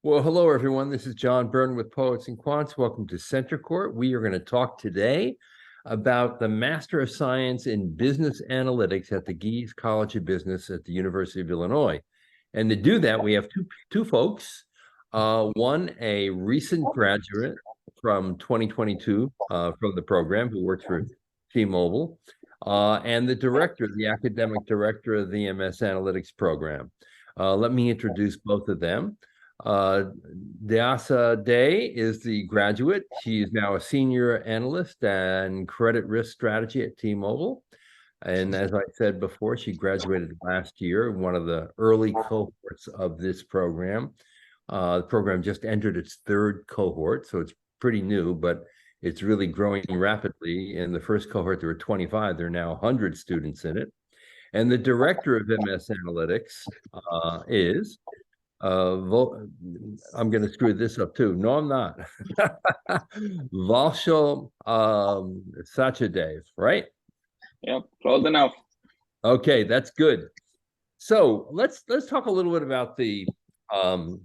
Well, hello, everyone. This is John Byrne with Poets and Quants. Welcome to Center Court. We are going to talk today about the Master of Science in Business Analytics at the Gies College of Business at the University of Illinois. And to do that, we have two folks. One, a recent graduate from 2022 from the program who works for T-Mobile, and the director, the academic director of the MS Analytics program. Let me introduce both of them. Deasa Day is the graduate. She is now a senior analyst and credit risk strategy at T-Mobile. And as I said before, she graduated last year, one of the early cohorts of this program. The program just entered its third cohort, so it's pretty new, but it's really growing rapidly. In the first cohort, there were 25. There are now 100 students in it. And the director of MS Analytics is I'm going to screw this up too. No, I'm not. Valshal Sachadev, right? Yep, close enough. Okay, that's good. So let's talk a little bit about the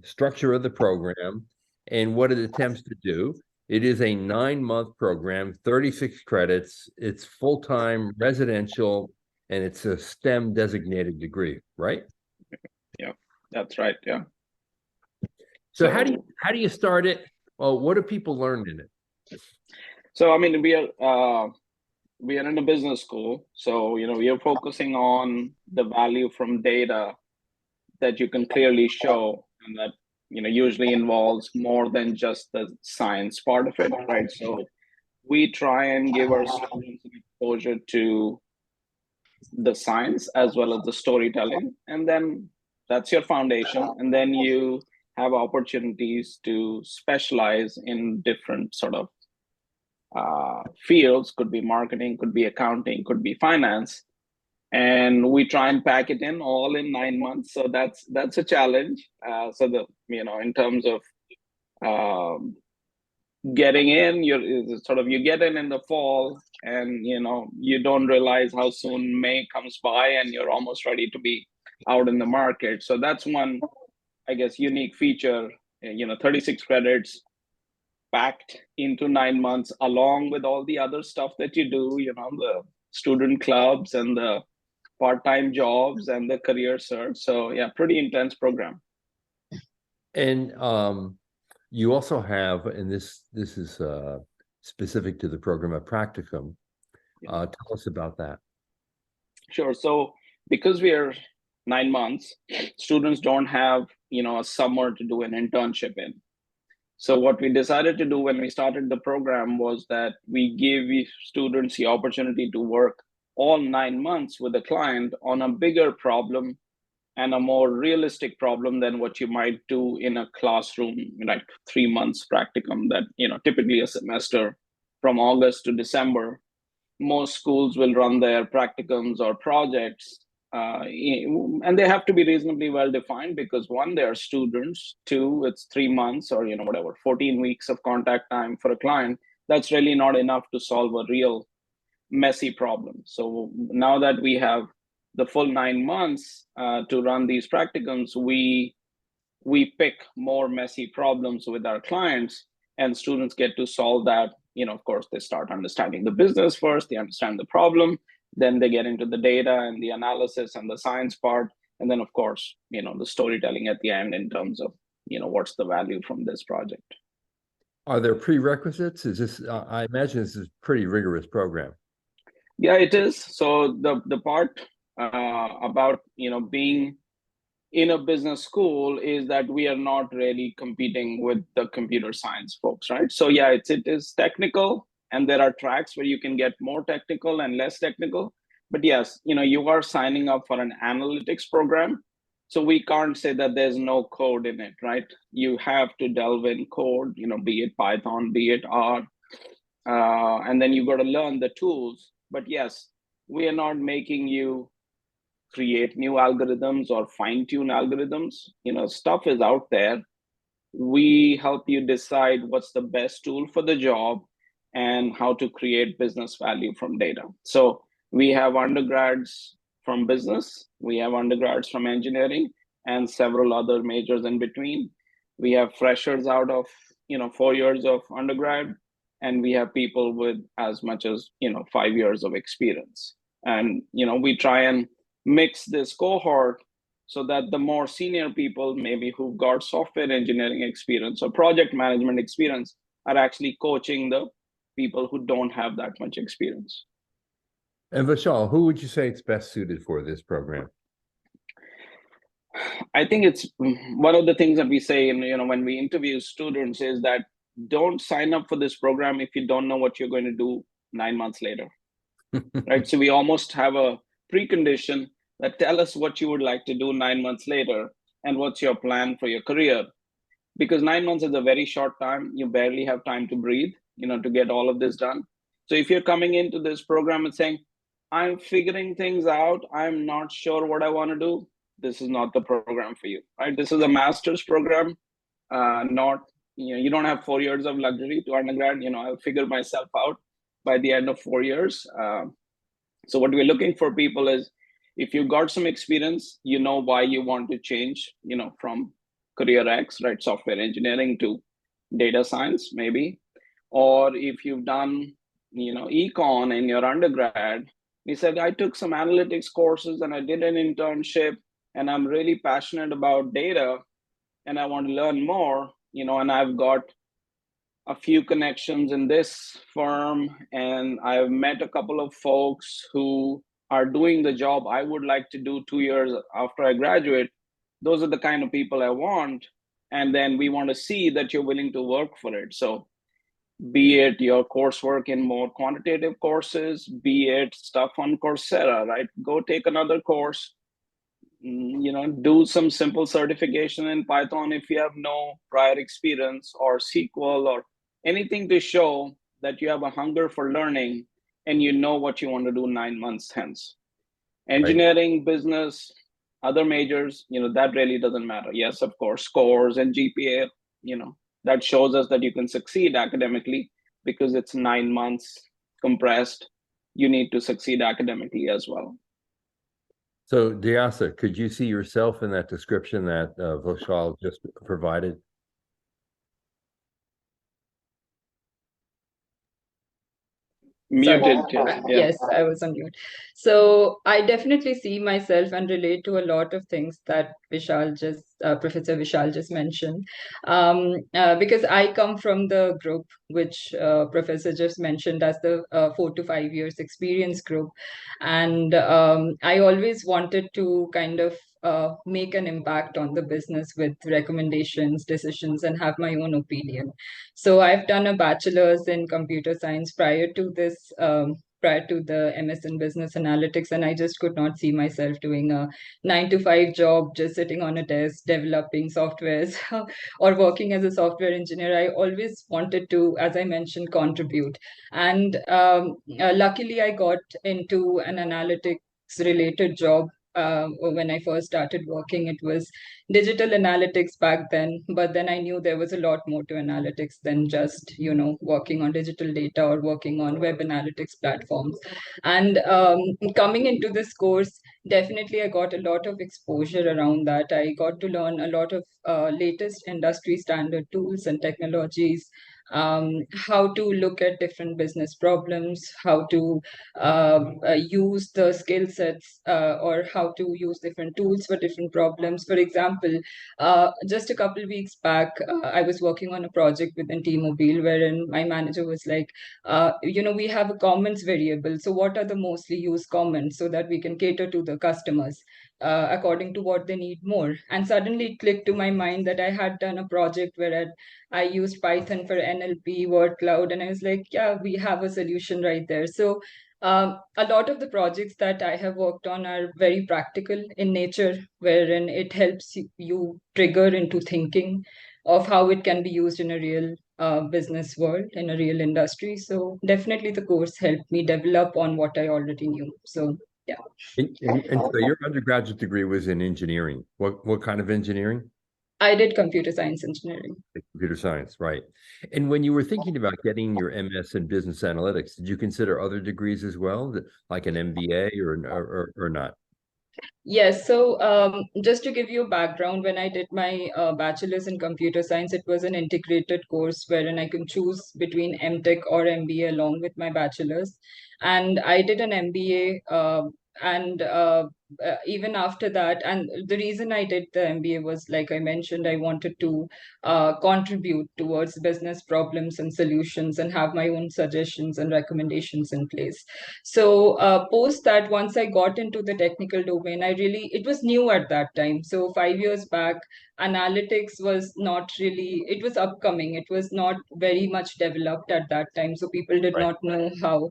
structure of the program and what it attempts to do. It is a 9-month program, 36 credits. It's full-time residential, and it's a STEM designated degree, right? Yeah, that's right. Yeah. So how do you start it? Well, what do people learn in it? So I mean, we are in a business school, so we are focusing on the value from data that you can clearly show, and that usually involves more than just the science part of it, right? So we try and give our students exposure to the science as well as the storytelling, and then that's your foundation, and then you have opportunities to specialize in different sort of fields. Could be marketing, could be accounting, could be finance, and we try and pack it in all in 9 months. So that's a challenge. So the in terms of getting in, you get in the fall, and you don't realize how soon May comes by, and you're almost ready to be out in the market. So that's one, I guess, unique feature. 36 credits packed into 9 months, along with all the other stuff that you do. The student clubs and the part-time jobs and the career search. So yeah, pretty intense program. And you also have, and this is specific to the program, a practicum. Tell us about that. Sure. So because we are 9 months, students don't have a summer to do an internship in. So what we decided to do when we started the program was that we give students the opportunity to work all 9 months with a client on a bigger problem and a more realistic problem than what you might do in a classroom, like 3 months practicum that, typically a semester from August to December. Most schools will run their practicums or projects, and they have to be reasonably well defined, because one, they are students. Two, it's 3 months or whatever, 14 weeks of contact time for a client. That's really not enough to solve a real messy problem. So now that we have the full 9 months to run these practicums, we pick more messy problems with our clients, and students get to solve that. Of course, they start understanding the business first, they understand the problem, then they get into the data and the analysis and the science part, and then of course, the storytelling at the end in terms of, what's the value from this project. Are there prerequisites? Is this, I imagine this is a pretty rigorous program. Yeah, it is. So the part about being in a business school is that we are not really competing with the computer science folks, right? So yeah, it is technical, and there are tracks where you can get more technical and less technical. But yes, you are signing up for an analytics program, so we can't say that there's no code in it, right? You have to delve in code, be it Python, be it R, and then you got to learn the tools. But yes, we are not making you create new algorithms or fine-tune algorithms. Stuff is out there. We help you decide what's the best tool for the job and how to create business value from data. So we have undergrads from business, we have undergrads from engineering, and several other majors in between. We have freshers out of 4 years of undergrad, and we have people with as much as 5 years of experience. And we try and mix this cohort so that the more senior people, maybe who've got software engineering experience or project management experience, are actually coaching the people who don't have that much experience. And Vishal, who would you say it's best suited for this program? I think it's one of the things that we say, when we interview students, is that don't sign up for this program if you don't know what you're going to do 9 months later, right? So we almost have a precondition that tell us what you would like to do 9 months later and what's your plan for your career. Because 9 months is a very short time. You barely have time to breathe, to get all of this done. So if you're coming into this program and saying, I'm figuring things out, I'm not sure what I want to do, this is not the program for you, right? This is a master's program, not, you don't have 4 years of luxury to undergrad. I'll figure myself out by the end of 4 years. So what we're looking for people is, if you got some experience, why you want to change, from career X, right, software engineering to data science, maybe. Or if you've done, econ in your undergrad, he said, I took some analytics courses and I did an internship and I'm really passionate about data and I want to learn more, and I've got a few connections in this firm and I've met a couple of folks who are doing the job I would like to do 2 years after I graduate. Those are the kind of people I want. And then we want to see that you're willing to work for it. So be it your coursework in more quantitative courses, be it stuff on Coursera, right? Go take another course, do some simple certification in Python if you have no prior experience, or SQL, or anything to show that you have a hunger for learning and you know what you want to do 9 months hence. Engineering, right, business, other majors, that really doesn't matter. Yes, of course, scores and GPA, that shows us that you can succeed academically because it's 9 months compressed. You need to succeed academically as well. So, Diasa, could you see yourself in that description that Vishal just provided? Muted. Sorry. Yeah. Yes, I was on mute. So I definitely see myself and relate to a lot of things that Professor Vishal just mentioned. Because I come from the group which Professor just mentioned as the 4 to 5 years experience group. And I always wanted to kind of make an impact on the business with recommendations, decisions, and have my own opinion. So I've done a bachelor's in computer science prior to this, prior to the MS in business analytics, and I just could not see myself doing a 9 to 5 job, just sitting on a desk developing softwares or working as a software engineer. I always wanted to, as I mentioned, contribute. And luckily, I got into an analytics related job. When I first started working, it was digital analytics back then, but then I knew there was a lot more to analytics than just working on digital data or working on web analytics platforms. And coming into this course, definitely I got a lot of exposure around that. I got to learn a lot of latest industry standard tools and technologies, how to look at different business problems, how to use the skill sets, or how to use different tools for different problems. For example, just a couple of weeks back, I was working on a project within T-Mobile wherein my manager was like, we have a comments variable. So what are the mostly used comments so that we can cater to the customers according to what they need more? And suddenly it clicked to my mind that I had done a project where I used Python for NLP, word cloud, and I was like, yeah, we have a solution right there. So a lot of the projects that I have worked on are very practical in nature, wherein it helps you trigger into thinking of how it can be used in a real business world, in a real industry. So definitely the course helped me develop on what I already knew. So yeah. And so your undergraduate degree was in engineering. What kind of engineering? I did computer science engineering. Computer science, right. And when you were thinking about getting your MS in business analytics, did you consider other degrees as well, like an MBA or not? Yes, so just to give you a background, when I did my bachelor's in computer science, it was an integrated course wherein I can choose between MTech or MBA along with my bachelor's. And I did an MBA, and even after that, and the reason I did the MBA was, like I mentioned, I wanted to contribute towards business problems and solutions and have my own suggestions and recommendations in place. So post that, once I got into the technical domain, it was new at that time. So 5 years back, analytics was not really, it was upcoming. It was not very much developed at that time. So people did Right. not know how,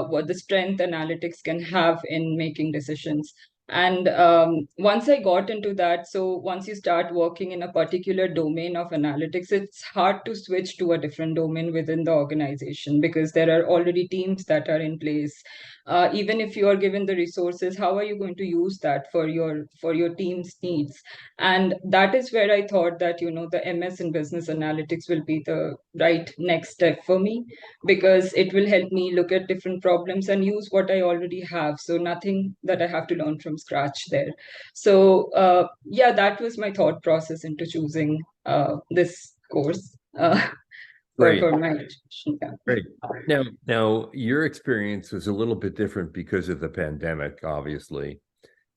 what the strength analytics can have in making decisions. And once I got into that, so once you start working in a particular domain of analytics, it's hard to switch to a different domain within the organization because there are already teams that are in place. Even if you are given the resources, how are you going to use that for your team's needs? And that is where I thought that, the MS in business analytics will be the right next step for me, because it will help me look at different problems and use what I already have. So nothing that I have to learn from scratch there. So yeah, that was my thought process into choosing this course Great. for my education. Yeah. Great. Now, your experience was a little bit different because of the pandemic, obviously,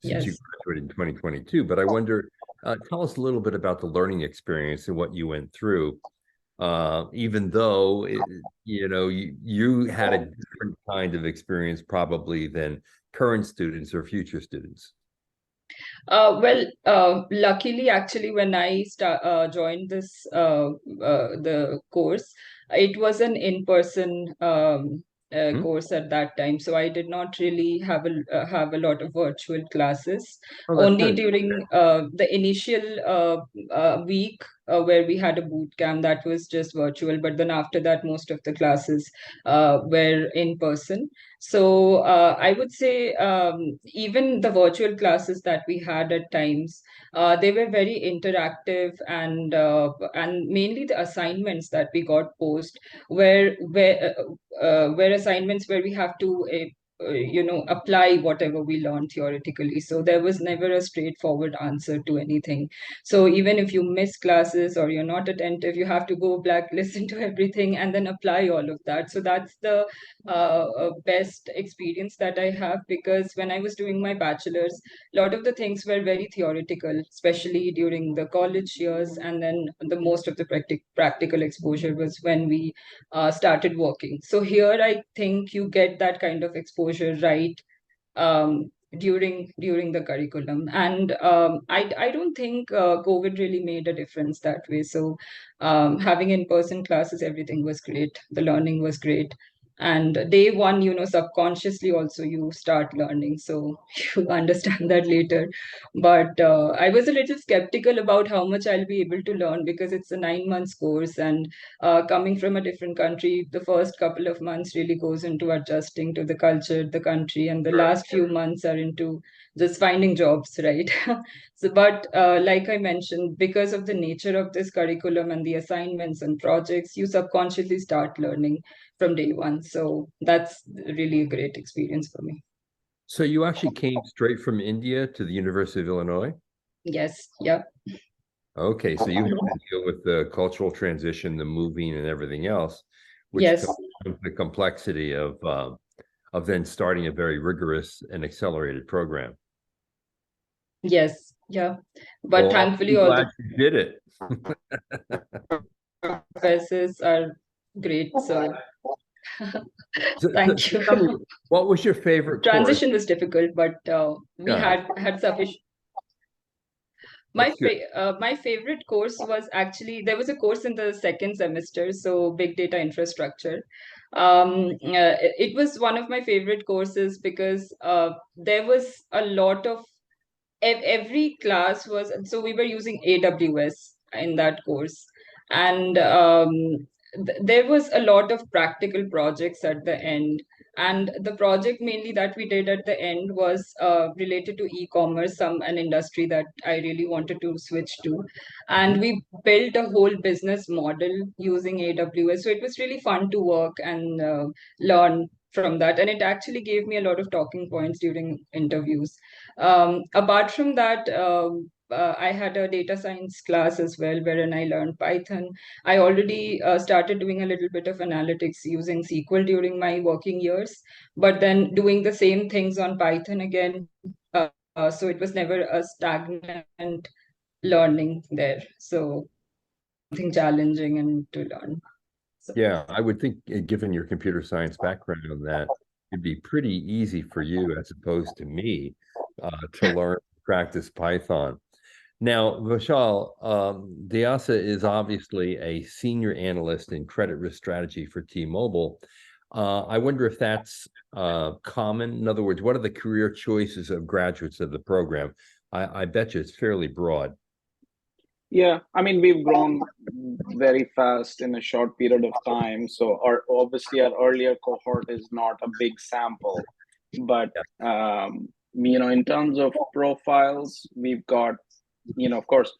since you Yes. graduated in 2022. But I wonder, tell us a little bit about the learning experience and what you went through, even though you had a different kind of experience probably than current students or future students. Luckily, actually, when I joined this the course, it was an in-person Hmm? course at that time. So I did not really have a lot of virtual classes. Oh, that's Only good. during the initial week where we had a boot camp, that was just virtual. But then after that, most of the classes were in person. So I would say even the virtual classes that we had at times, they were very interactive, and mainly the assignments that we got post were assignments where we have to apply whatever we learned theoretically. So there was never a straightforward answer to anything. So even if you miss classes or you're not attentive, you have to go back, listen to everything, and then apply all of that. So that's the best experience that I have, because when I was doing my bachelor's, a lot of the things were very theoretical, especially during the college years, and then the most of the practical exposure was when we started working. So here I think you get that kind of exposure right during the curriculum. And I don't think COVID really made a difference that way. So having in-person classes, everything was great. The learning was great. And day one, subconsciously also you start learning. So you understand that later. But I was a little skeptical about how much I'll be able to learn, because it's a 9 months course, and coming from a different country, the first couple of months really goes into adjusting to the culture, the country, and the last few months are into just finding jobs, right? So, but like I mentioned, because of the nature of this curriculum and the assignments and projects, you subconsciously start learning from day one. So that's really a great experience for me. So you actually came straight from India to the University of Illinois? Yes, yeah. Okay, so you had to deal with the cultural transition, the moving, and everything else, which Yes, comes with the complexity of then starting a very rigorous and accelerated program. yes, yeah. But Well, thankfully, I'm all glad the you did it. professors are great. So So thank you. tell me, what was your favorite course? Transition was difficult, but we Yeah, had sufficient. that's good. My favorite course was actually, there was a course in the second semester, so big data infrastructure. It was one of my favorite courses because there was a lot of every class was, so we were using AWS in that course. And there was a lot of practical projects at the end. And the project mainly that we did at the end was related to e-commerce, an industry that I really wanted to switch to. And Mhm. we built a whole business model using AWS. So it was really fun to work and learn from that, and it actually gave me a lot of talking points during interviews. Apart from that, I had a data science class as well, wherein I learned Python. I already started doing a little bit of analytics using SQL during my working years, but then doing the same things on Python again. So it was never a stagnant learning there. So something challenging and to learn. So. Yeah, I would think, given your computer science background, that it'd be pretty easy for you as opposed to me to learn, practice Python. Now, Vishal, Dyasa is obviously a senior analyst in credit risk strategy for T-Mobile. I wonder if that's common. In other words, what are the career choices of graduates of the program? I bet you it's fairly broad. Yeah, I mean, we've grown very fast in a short period of time. So obviously our earlier cohort is not a big sample, but in terms of profiles, we've got, of course,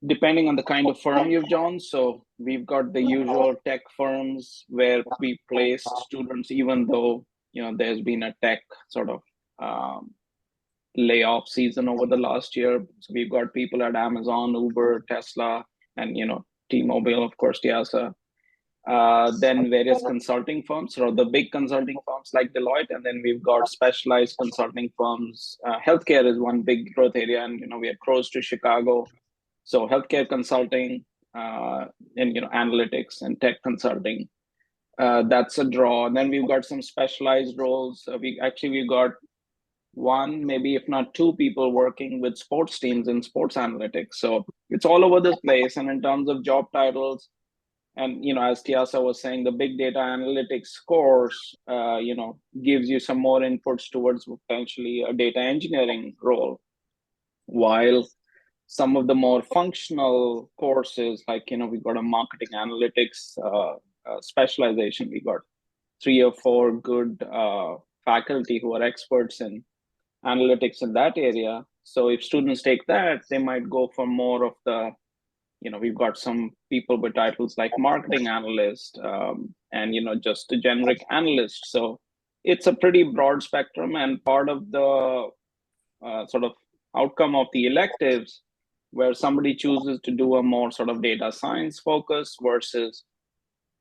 depending on the kind of firm you've joined. So we've got the usual tech firms where we place students, even though, there's been a tech sort of layoff season over the last year. So we've got people at Amazon, Uber, Tesla, and T-Mobile, of course, Dyasa. Then various consulting firms, so the big consulting firms like Deloitte, and then we've got specialized consulting firms. Healthcare is one big growth area, and we are close to Chicago, so healthcare consulting and analytics and tech consulting. That's a draw. And then we've got some specialized roles. We've got one, maybe if not two people working with sports teams in sports analytics. So it's all over the place. And in terms of job titles, and as Tyasa was saying, the big data analytics course, gives you some more inputs towards potentially a data engineering role, while some of the more functional courses, like we've got a marketing analytics specialization. We got 3 or 4 good faculty who are experts in analytics in that area. So if students take that, they might go for more of the, we've got some people with titles like marketing analyst and, just a generic analyst. So it's a pretty broad spectrum, and part of the sort of outcome of the electives where somebody chooses to do a more sort of data science focus versus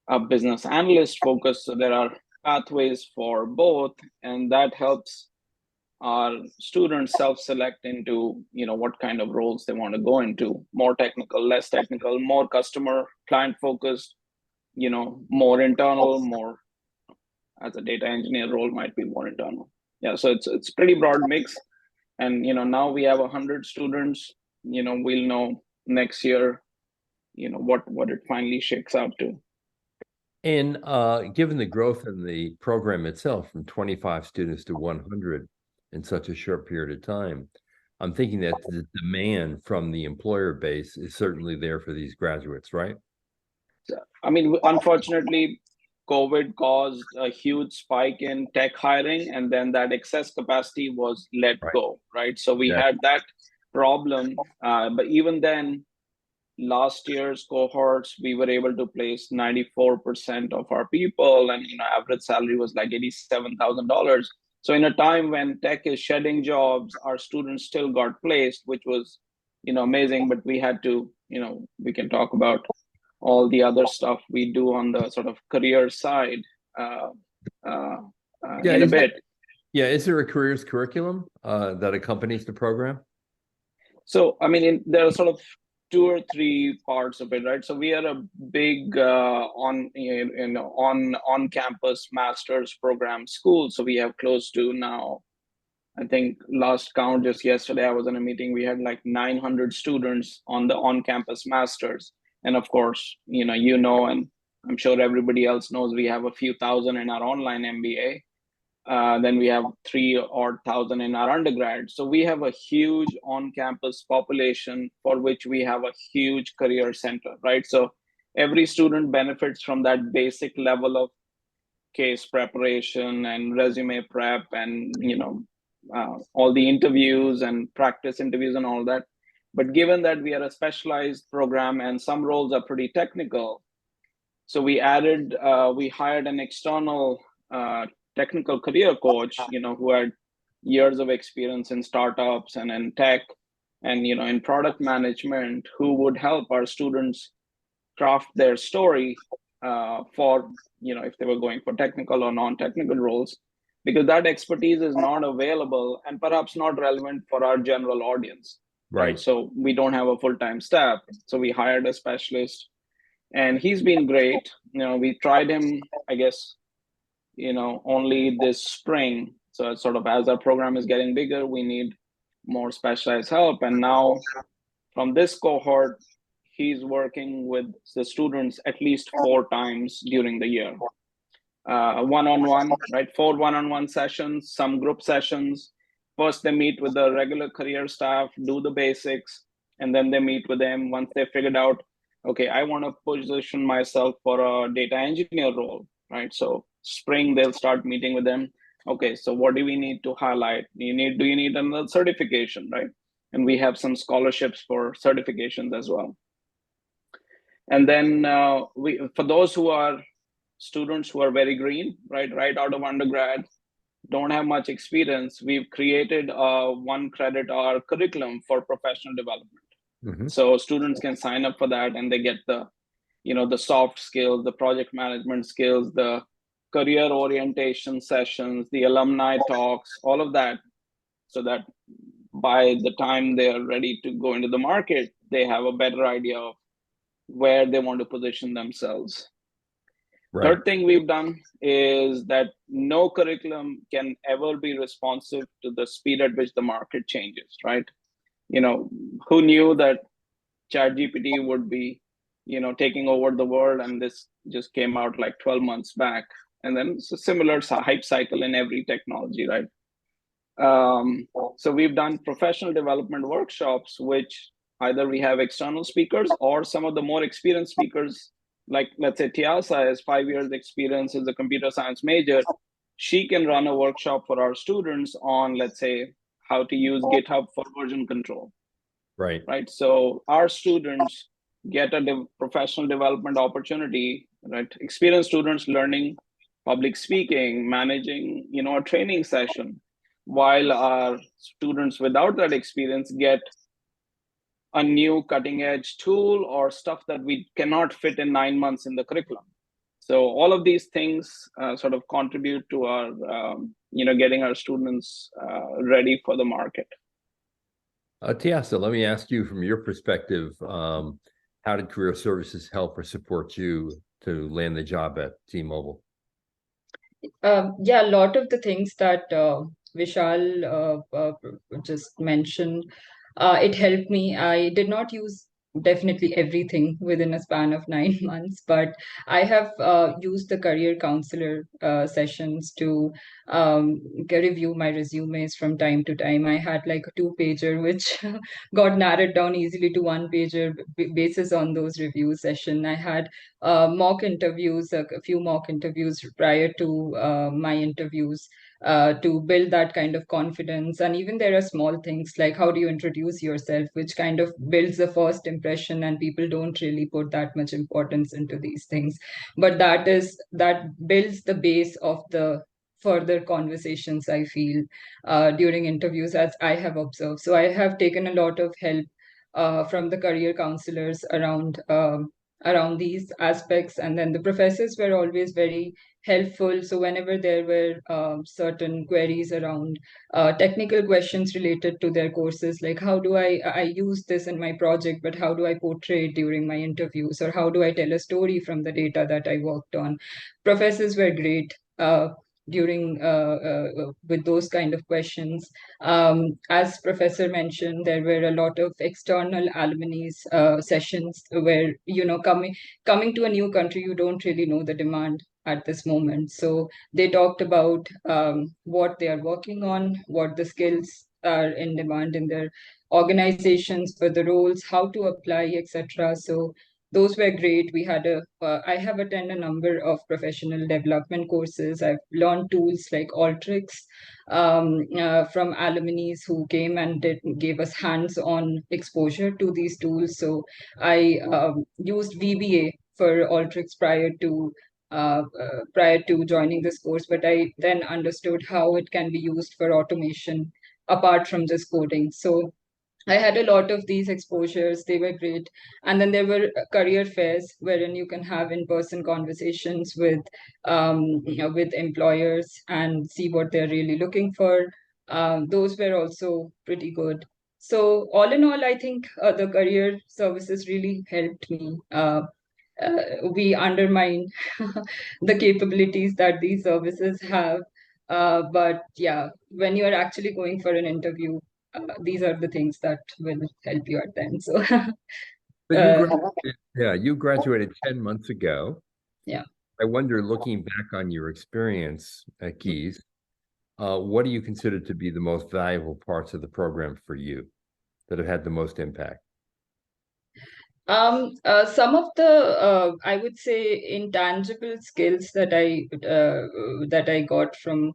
a business analyst focus. So there are pathways for both, and that helps our students self-select into what kind of roles they want to go into: more technical, less technical, more customer client focused, more internal, more as a data engineer role might be more internal. Yeah, so it's pretty broad mix. And now we have 100 students. We'll know next year what it finally shakes out to. And given the growth in the program itself from 25 students to 100 in such a short period of time, I'm thinking that the demand from the employer base is certainly there for these graduates, right? I mean, unfortunately, COVID caused a huge spike in tech hiring, and then that excess capacity was let go, right? So we had that problem, but even then, last year's cohorts, we were able to place 94% of our people, and average salary was like $87,000. So in a time when tech is shedding jobs, our students still got placed, which was amazing. But we had to, we can talk about all the other stuff we do on the sort of career side in a bit. Is there a careers curriculum that accompanies the program? So I mean, there are sort of 2 or 3 parts of it, right? So we are a big on-campus master's program school. So we have close to now, I think last count just yesterday, I was in a meeting, we had like 900 students on the on-campus masters. And of course, and I'm sure everybody else knows, we have a few thousand in our online MBA. Then we have 3,000 in our undergrad. So we have a huge on-campus population for which we have a huge career center, right? So every student benefits from that basic level of case preparation and resume prep and, all the interviews and practice interviews and all that. But given that we are a specialized program and some roles are pretty technical, so we hired an external technical career coach, who had years of experience in startups and in tech and in product management, who would help our students craft their story for if they were going for technical or non-technical roles, because that expertise is not available and perhaps not relevant for our general audience. Right. So we don't have a full-time staff, so we hired a specialist, and he's been great. We tried him, I guess, only this spring. So it's sort of, as our program is getting bigger, we need more specialized help. And now from this cohort, he's working with the students at least 4 times during the year. One-on-one, right? 4 one-on-one sessions, some group sessions. First, they meet with the regular career staff, do the basics, and then they meet with them once they figured out, okay, I want to position myself for a data engineer role, right? So spring, they'll start meeting with them. Okay, so what do we need to highlight? Do you need another certification, right? And we have some scholarships for certifications as well. And then for those who are students who are very green, right out of undergrad, don't have much experience, we've created a 1 credit hour curriculum for professional development. Mm-hmm. So students can sign up for that, and they get the soft skills, the project management skills, the career orientation sessions, the alumni talks, all of that, so that by the time they are ready to go into the market, they have a better idea of where they want to position themselves. Right. Third thing we've done is that no curriculum can ever be responsive to the speed at which the market changes, right? Who knew that ChatGPT would be, taking over the world, and this just came out like 12 months back. And then it's a similar hype cycle in every technology, right? So we've done professional development workshops, which either we have external speakers or some of the more experienced speakers, like let's say Tiasa has 5 years experience as a computer science major. She can run a workshop for our students on, let's say, how to use GitHub for version control. Right. So our students get a professional development opportunity, right? Experienced students learning public speaking, managing, a training session, while our students without that experience get a new cutting edge tool or stuff that we cannot fit in 9 months in the curriculum. So all of these things sort of contribute to our, getting our students ready for the market. Tiasa, let me ask you from your perspective, how did career services help or support you to land the job at T-Mobile? Yeah, a lot of the things that Vishal just mentioned, it helped me. I did not use definitely everything within a span of 9 months, but I have used the career counselor sessions to review my resumes from time to time. I had like a 2-pager, which got narrowed down easily to 1-pager basis on those review session. I had mock interviews, a few mock interviews prior to my interviews, to build that kind of confidence. And even there are small things like how do you introduce yourself, which kind of builds the first impression, and people don't really put that much importance into these things. But that builds the base of the further conversations, I feel, during interviews, as I have observed. So I have taken a lot of help from the career counselors around these aspects. And then the professors were always very helpful. So whenever there were certain queries around technical questions related to their courses, like how do I use this in my project, but how do I portray it during my interviews, or how do I tell a story from the data that I worked on? Professors were great during with those kind of questions. As Professor mentioned, there were a lot of external alumni sessions where, coming to a new country, you don't really know the demand at this moment. So they talked about what they are working on, what the skills are in demand in their organizations for the roles, how to apply, etc. So those were great. I have attended a number of professional development courses. I've learned tools like Alteryx from alumni who came and gave us hands-on exposure to these tools. So I used VBA for Alteryx prior to prior to joining this course, but I then understood how it can be used for automation apart from just coding. So I had a lot of these exposures. They were great. And then there were career fairs wherein you can have in-person conversations with employers and see what they're really looking for. Those were also pretty good. So all in all, I think the career services really helped me. We undermine the capabilities that these services have. But yeah, when you're actually going for an interview, these are the things that will help you at the end. So, But uh, you graduated 10 months ago. yeah. I wonder, looking back on your experience at Gies, what do you consider to be the most valuable parts of the program for you that have had the most impact? Some of the I would say intangible skills that I got from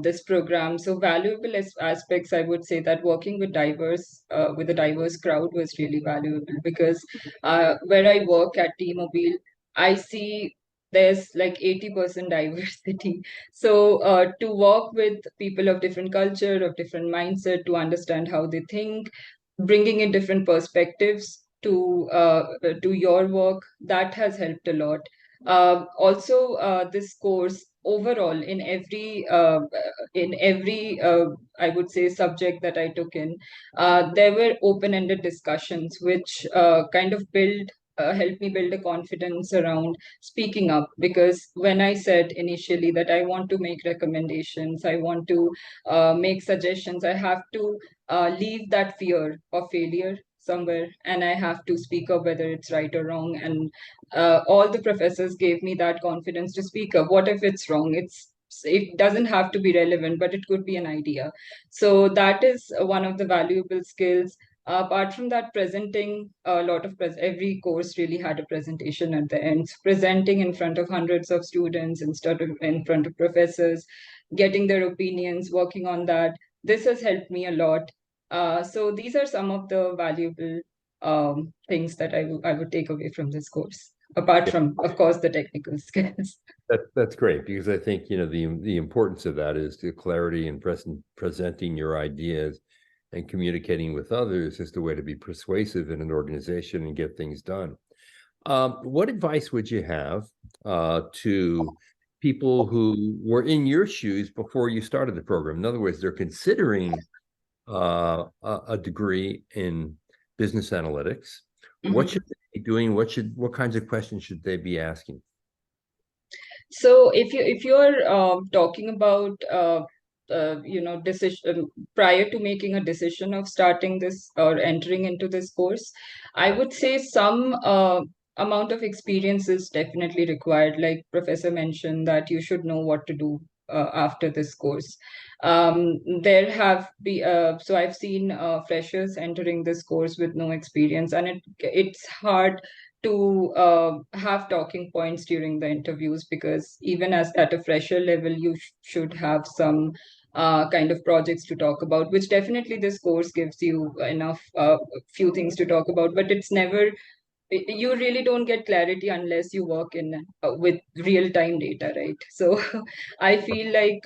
this program. So valuable aspects, I would say that working with a diverse crowd was really valuable because where I work at T-Mobile, I see there's like 80% diversity. So to work with people of different culture, of different mindset, to understand how they think, bringing in different perspectives to your work, that has helped a lot. Also, this course overall in every I would say subject that I took in, there were open-ended discussions which kind of helped me build a confidence around speaking up, because when I said initially that I want to make recommendations, I want to make suggestions, I have to leave that fear of failure somewhere, and I have to speak up whether it's right or wrong. And all the professors gave me that confidence to speak up. What if it's wrong? It doesn't have to be relevant, but it could be an idea. So that is one of the valuable skills. Apart from that, presenting a lot of every course really had a presentation at the end. Presenting in front of hundreds of students instead of in front of professors, getting their opinions, working on that. This has helped me a lot. So these are some of the valuable things that I would take away from this course, apart from, of course, the technical skills. That's great, because I think the importance of that is the clarity and presenting your ideas and communicating with others is the way to be persuasive in an organization and get things done. What advice would you have to people who were in your shoes before you started the program? In other words, they're considering a degree in business analytics. What should they be doing? What kinds of questions should they be asking? So if you're talking about decision prior to making a decision of starting this or entering into this course, I would say some amount of experience is definitely required. Like Professor mentioned, that you should know what to do after this course. There have be So I've seen freshers entering this course with no experience, and it's hard to have talking points during the interviews, because even as at a fresher level, you should have some kind of projects to talk about, which definitely this course gives you enough few things to talk about, but it's never you really don't get clarity unless you work in with real-time data, right? So I feel like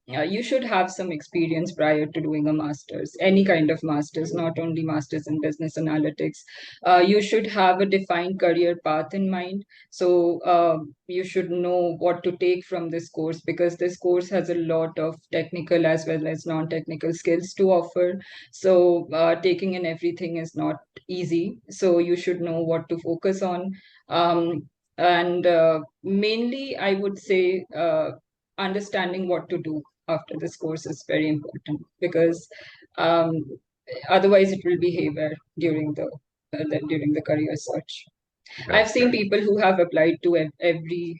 you should have some experience prior to doing a master's, any kind of master's, not only master's in business analytics. You should have a defined career path in mind. So you should know what to take from this course, because this course has a lot of technical as well as non-technical skills to offer. So taking in everything is not easy. So you should know what to focus on. And mainly, I would say understanding what to do after this course is very important, because um, otherwise it will be haywire during the career search. I've seen people who have applied to every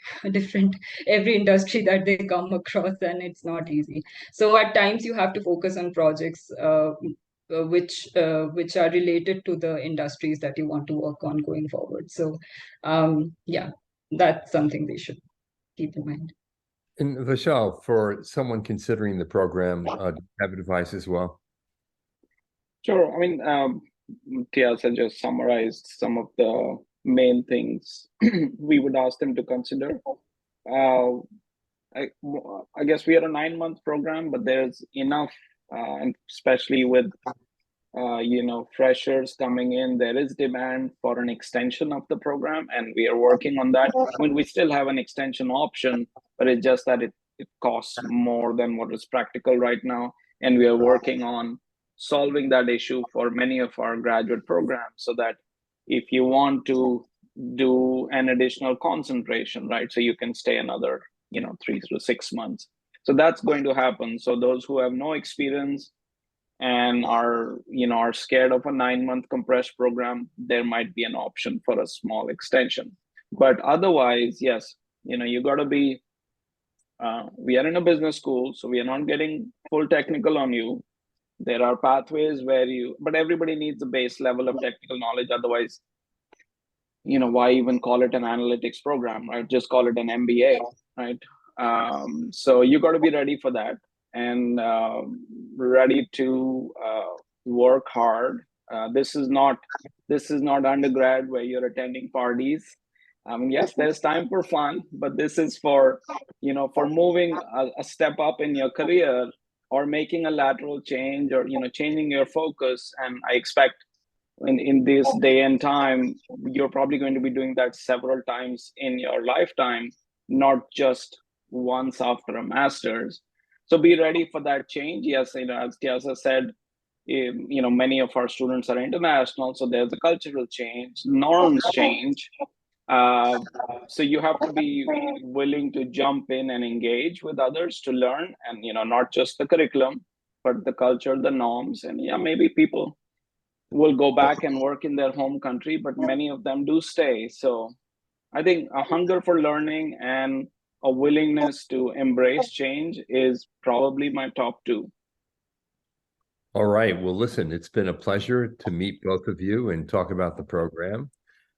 every industry that they come across, and it's not easy. So at times you have to focus on projects which are related to the industries that you want to work on going forward. So yeah, that's something they should keep in mind. And Vishal, for someone considering the program, do you have advice as well? Sure. I mean, Tias had just summarized some of the main things we would ask them to consider. I guess we are a 9-month program, but there's enough, and especially with freshers coming in, there is demand for an extension of the program, and we are working on that. I mean, we still have an extension option, but it's just that it costs more than what is practical right now, and we are working on solving that issue for many of our graduate programs, so that if you want to do an additional concentration, right, so you can stay another 3 to 6 months. So that's going to happen. So those who have no experience and are scared of a 9-month compressed program, there might be an option for a small extension. But otherwise, yes, you got to be we are in a business school, so we are not getting full technical on you. There are pathways where but everybody needs a base level of technical knowledge. Otherwise, why even call it an analytics program, right? Just call it an MBA, right? So you got to be ready for that, and ready to work hard. This is not undergrad where you're attending parties. Yes, there's time for fun, but this is for moving a step up in your career, or making a lateral change, or changing your focus. And I expect in this day and time, you're probably going to be doing that several times in your lifetime, not just once after a master's. So be ready for that change. Yes, as Tiasa said, many of our students are international, so there's a cultural change, norms change. So you have to be willing to jump in and engage with others to learn, and not just the curriculum, but the culture, the norms. And maybe people will go back and work in their home country, but many of them do stay. So I think a hunger for learning and a willingness to embrace change is probably my top two. All right. Well, listen, it's been a pleasure to meet both of you and talk about the program.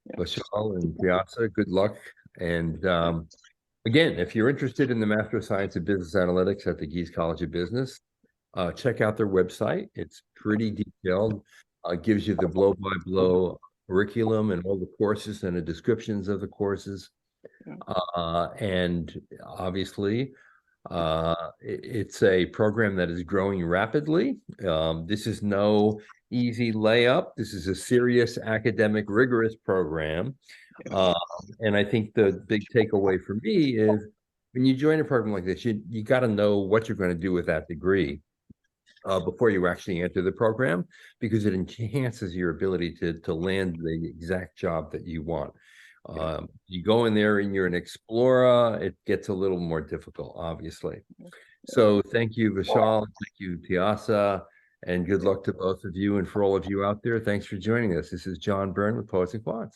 Yeah. Vishal and Piazza, good luck. And again, if you're interested in the Master of Science in Business Analytics at the Gies College of Business, check out their website. It's pretty detailed. Gives you the blow-by-blow curriculum and all the courses and the descriptions of the courses. Yeah. And obviously, it's a program that is growing rapidly. This is no easy layup. This is a serious academic, rigorous program. And I think the big takeaway for me is when you join a program like this, you got to know what you're going to do with that degree before you actually enter the program, because it enhances your ability to land the exact job that you want. You go in there and you're an explorer, it gets a little more difficult, obviously. So thank you, Vishal. Thank you, Tiasa. And good luck to both of you. And for all of you out there, thanks for joining us. This is John Byrne with Poets and Quants.